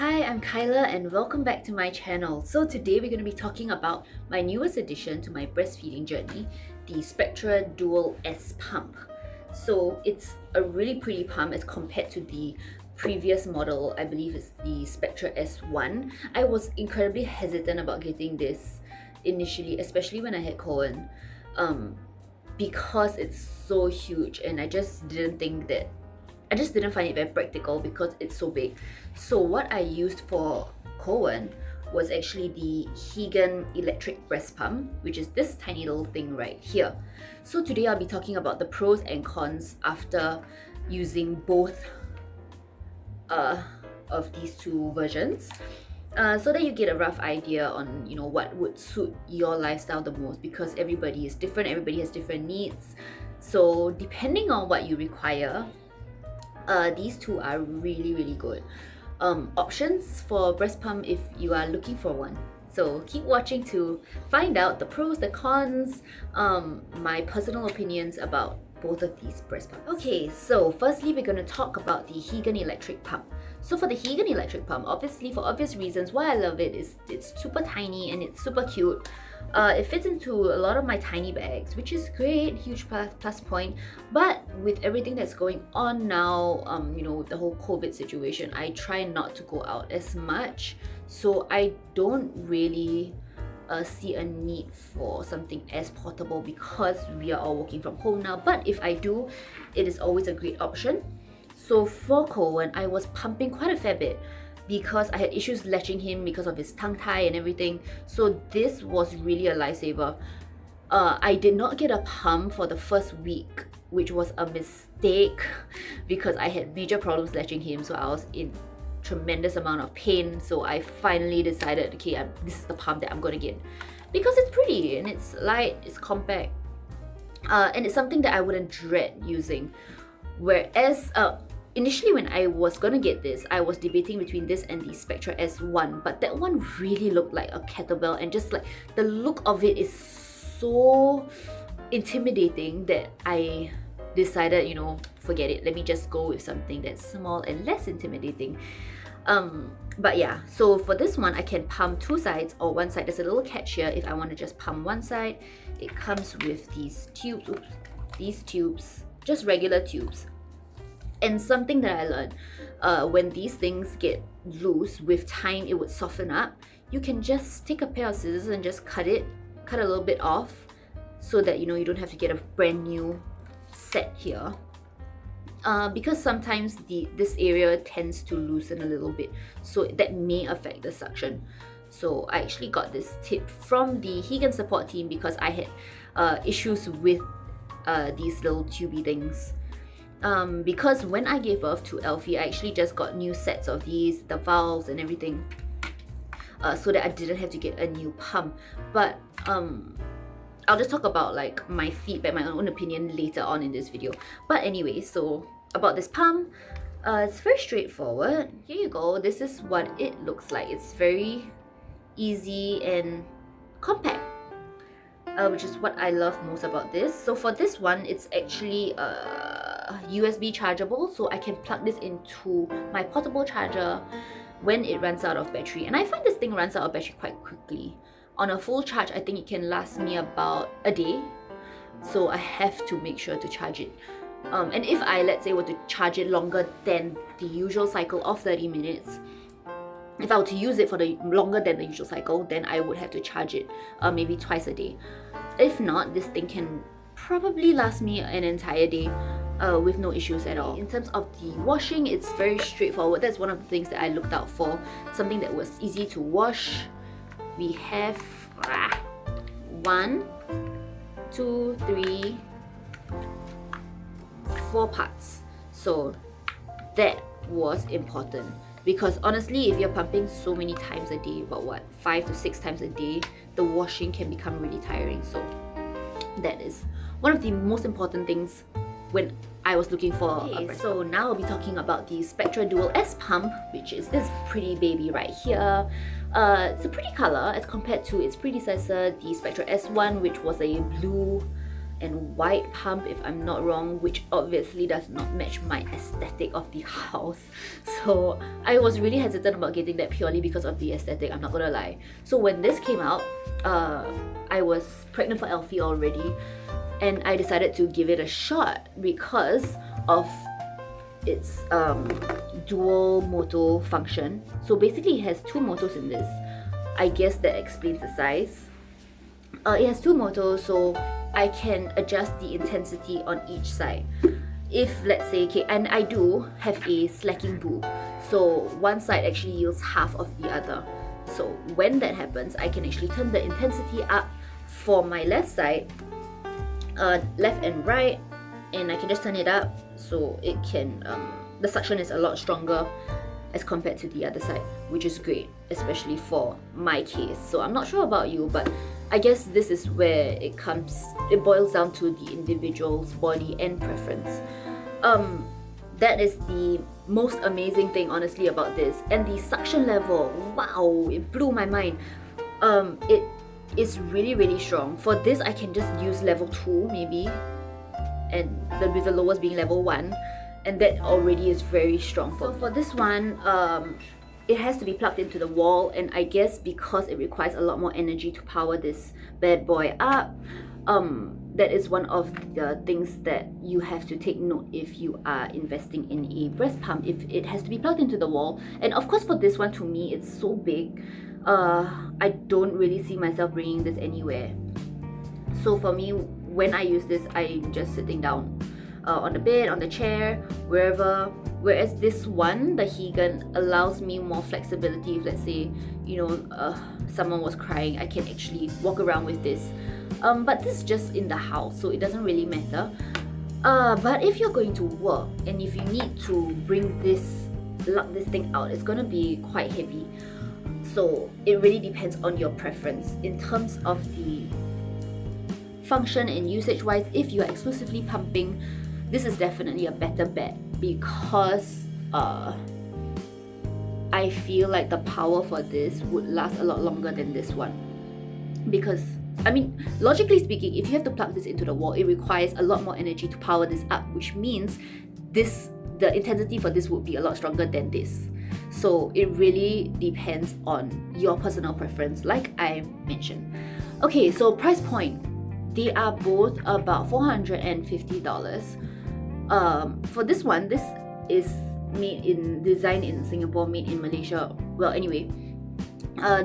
Hi, I'm Kyla and welcome back to my channel. So today we're going to be talking about my newest addition to my breastfeeding journey, the Spectra Dual S pump. So it's a really pretty pump as compared to the previous model. I believe it's the Spectra S1. I was incredibly hesitant about getting this initially, especially when I had Cohen, because it's so huge and I just didn't find it very practical because it's so big. So what I used for Cohen was actually the Hegen Electric Breastpump, which is this tiny little thing right here. So today I'll be talking about the pros and cons after using both of these two versions. So that you get a rough idea on what would suit your lifestyle the most, because everybody is different, everybody has different needs. So depending on what you require, these two are really good options for breast pump if you are looking for one. So keep watching to find out the pros, the cons, my personal opinions about both of these breast pumps. Okay, so firstly we're going to talk about the Hegen Electric Pump. So for the Hegen Electric Pump, obviously for obvious reasons, why I love it is it's super tiny and it's super cute. It fits into a lot of my tiny bags, which is great, huge plus point. But with everything that's going on now, with the whole COVID situation, I try not to go out as much. So I don't really see a need for something as portable because we are all working from home now. But if I do, it is always a great option. So for Cohen, I was pumping quite a fair bit because I had issues latching him because of his tongue tie and everything. So this was really a lifesaver. I did not get a pump for the first week, which was a mistake because I had major problems latching him. So I was in tremendous amount of pain. So I finally decided, okay, this is the pump that I'm gonna get because it's pretty and it's light, it's compact, and it's something that I wouldn't dread using. Whereas initially when I was gonna get this, I was debating between this and the Spectra S1, but that one really looked like a kettlebell, and just like the look of it is so intimidating that I decided, forget it, let me just go with something that's small and less intimidating. But yeah, so for this one I can pump two sides or one side. There's a little catch here. If I want to just pump one side, it comes with these tubes, just regular tubes. And something that I learned, when these things get loose, with time it would soften up. You can just take a pair of scissors and just cut a little bit off so that you don't have to get a brand new set here. Because sometimes this area tends to loosen a little bit, so that may affect the suction. So I actually got this tip from the Hegen support team because I had issues with these little tubey things. Because when I gave birth to Elfie, I actually just got new sets of these, the valves and everything, so that I didn't have to get a new pump. But I'll just talk about like my feedback, my own opinion later on in this video. But anyway, so about this pump, it's very straightforward. Here you go. This is what it looks like. It's very easy and compact, which is what I love most about this. So for this one, it's actually USB chargeable, so I can plug this into my portable charger when it runs out of battery. And I find this thing runs out of battery quite quickly. On a full charge, I think it can last me about a day, so I have to make sure to charge it. And if I, let's say, were to charge it longer than the usual cycle of 30 minutes, if I were to use it for the longer than the usual cycle, then I would have to charge it maybe twice a day. If not, this thing can probably last me an entire day with no issues at all. In terms of the washing, it's very straightforward. That's one of the things that I looked out for, something that was easy to wash. We have 1, 2, 3, 4 parts. So that was important, because honestly, if you're pumping so many times a day, about 5 to 6 times a day, the washing can become really tiring. So that is one of the most important things when I was looking for a breast. So now I'll be talking about the Spectra Dual S pump, which is this pretty baby right here. It's a pretty color as compared to its predecessor, the Spectra S1, which was a blue and white pump if I'm not wrong, which obviously does not match my aesthetic of the house. So I was really hesitant about getting that purely because of the aesthetic, I'm not gonna lie. So when this came out, I was pregnant for Elfie already, and I decided to give it a shot because of its dual motor function. So basically it has two motors in this. I guess that explains the size. It has two motors, so I can adjust the intensity on each side. If let's say, okay, and I do have a slacking boob, so one side actually yields half of the other. So when that happens, I can actually turn the intensity up for my left side, left and right, and I can just turn it up so it can, the suction is a lot stronger as compared to the other side, which is great, especially for my case. So I'm not sure about you, but I guess this is where it boils down to the individual's body and preference. That is the most amazing thing, honestly, about this. And the suction level, wow, it blew my mind. It is really, really strong. For this, I can just use level 2 maybe, and with the lowest being level 1, and that already is very strong. So for this one, it has to be plugged into the wall, and I guess because it requires a lot more energy to power this bad boy up, that is one of the things that you have to take note if you are investing in a breast pump, if it has to be plugged into the wall. And of course for this one, to me, it's so big, I don't really see myself bringing this anywhere. So for me, when I use this, I'm just sitting down on the bed, on the chair, wherever. Whereas this one, the Hegen, allows me more flexibility. If let's say, you know, someone was crying, I can actually walk around with this. But this is just in the house, so it doesn't really matter. But if you're going to work and if you need to lug this thing out, it's gonna be quite heavy. So it really depends on your preference. In terms of the function and usage wise, if you are exclusively pumping, this is definitely a better bet, because I feel like the power for this would last a lot longer than this one. Because, I mean, logically speaking, if you have to plug this into the wall, it requires a lot more energy to power this up, which means the intensity for this would be a lot stronger than this. So it really depends on your personal preference, like I mentioned. Okay, so price point. They are both about $450. For this one, this is designed in Singapore, made in Malaysia. Well, anyway,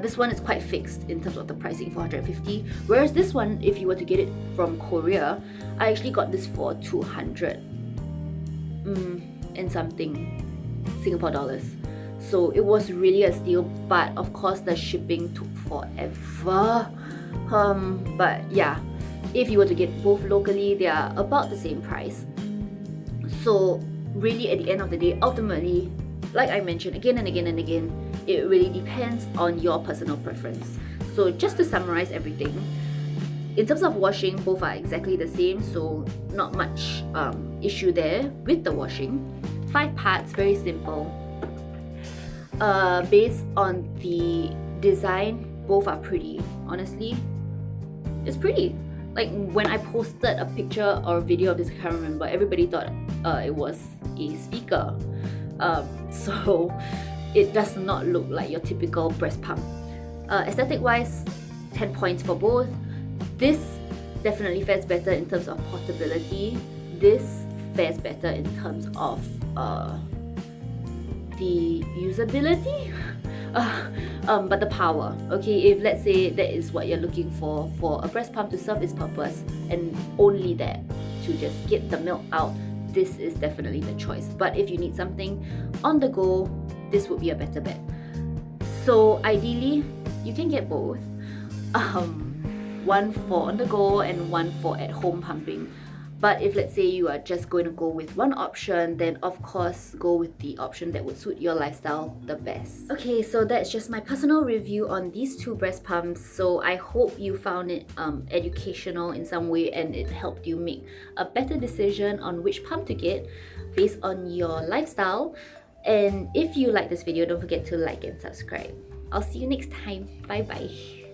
this one is quite fixed in terms of the pricing, $450. Whereas this one, if you were to get it from Korea, I actually got this for 200 and something Singapore dollars. So it was really a steal, but of course the shipping took forever. But yeah, if you were to get both locally, they are about the same price. So really, at the end of the day, ultimately, like I mentioned again and again and again, it really depends on your personal preference. So just to summarize everything, in terms of washing, both are exactly the same, so not much issue there with the washing. 5 parts, very simple. Based on the design, both are pretty. Honestly, it's pretty. Like when I posted a picture or video of this, I can't remember, everybody thought it was a speaker. So it does not look like your typical breast pump. Aesthetic wise, 10 points for both. This definitely fares better in terms of portability. This fares better in terms of the usability. But the power, okay, if let's say that is what you're looking for a breast pump to serve its purpose, and only that, to just get the milk out, this is definitely the choice. But if you need something on the go, this would be a better bet. So ideally, you can get both, one for on the go and one for at home pumping. But if let's say you are just going to go with one option, then of course go with the option that would suit your lifestyle the best. Okay, so that's just my personal review on these two breast pumps. So I hope you found it educational in some way, and it helped you make a better decision on which pump to get based on your lifestyle. And if you like this video, don't forget to like and subscribe. I'll see you next time. Bye bye.